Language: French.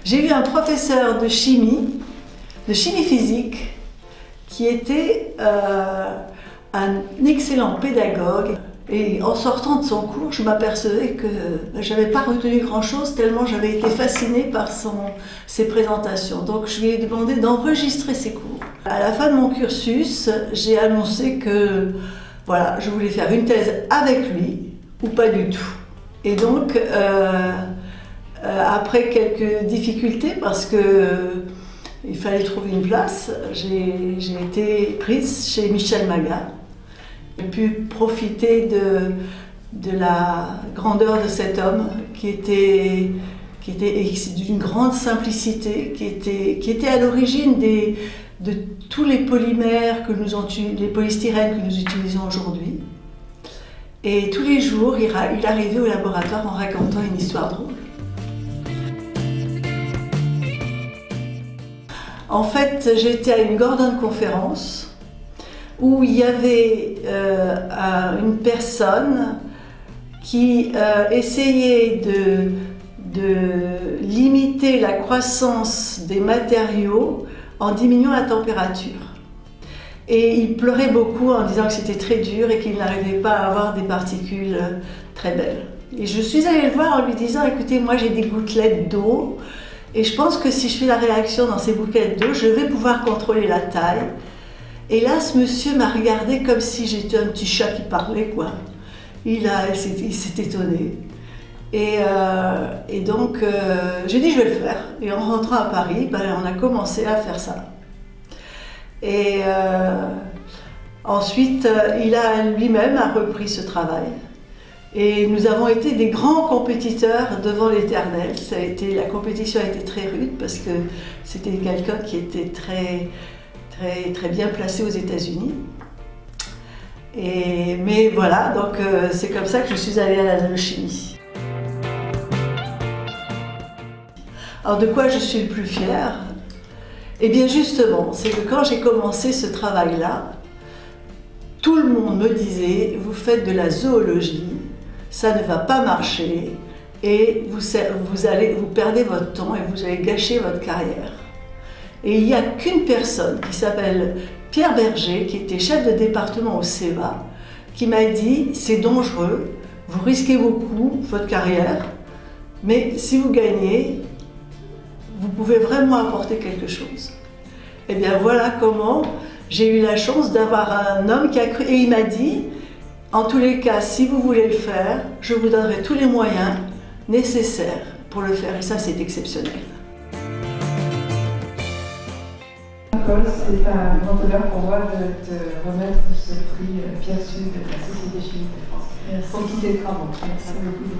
J'ai eu un professeur de chimie physique, qui était un excellent pédagogue. Et en sortant de son cours, je m'apercevais que je n'avais pas retenu grand-chose tellement j'avais été fascinée par ses présentations. Donc je lui ai demandé d'enregistrer ses cours. À la fin de mon cursus, j'ai annoncé que voilà, je voulais faire une thèse avec lui ou pas du tout. Et donc, après quelques difficultés, parce qu'il fallait trouver une place, j'ai été prise chez Michel Magat. J'ai pu profiter de la grandeur de cet homme qui était d'une grande simplicité, qui était à l'origine de tous les polymères, les polystyrènes que nous utilisons aujourd'hui. Et tous les jours, il arrivait au laboratoire en racontant une histoire drôle. En fait, j'étais à une Gordon conférence où il y avait une personne qui essayait de limiter la croissance des matériaux en diminuant la température. Et il pleurait beaucoup en disant que c'était très dur et qu'il n'arrivait pas à avoir des particules très belles. Et je suis allée le voir en lui disant, écoutez, moi j'ai des gouttelettes d'eau et je pense que si je fais la réaction dans ces gouttelettes d'eau, je vais pouvoir contrôler la taille. Et là, ce monsieur m'a regardé comme si j'étais un petit chat qui parlait, quoi. Il s'est étonné. Et donc, j'ai dit, je vais le faire. Et en rentrant à Paris, on a commencé à faire ça. Et ensuite, il a lui-même repris ce travail. Et nous avons été des grands compétiteurs devant l'Éternel. La compétition a été très rude parce que c'était quelqu'un qui était très bien placé aux États-Unis. Mais voilà, donc c'est comme ça que je suis allée à la nanochimie. Alors de quoi je suis le plus fière? Eh bien justement, c'est que quand j'ai commencé ce travail-là, tout le monde me disait « vous faites de la zoologie, ça ne va pas marcher et vous perdez votre temps et vous allez gâcher votre carrière ». Et il n'y a qu'une personne qui s'appelle Pierre Berger, qui était chef de département au CEVA, qui m'a dit « c'est dangereux, vous risquez beaucoup votre carrière, mais si vous gagnez, vous pouvez vraiment apporter quelque chose ». Et bien voilà comment j'ai eu la chance d'avoir un homme qui a cru, et il m'a dit « en tous les cas, si vous voulez le faire, je vous donnerai tous les moyens nécessaires pour le faire ». Et ça, c'est exceptionnel. C'est un grand honneur pour moi de te remettre ce prix Pierre Sud de la Société chimique de France. Merci. Pour tous tes travaux. Merci beaucoup.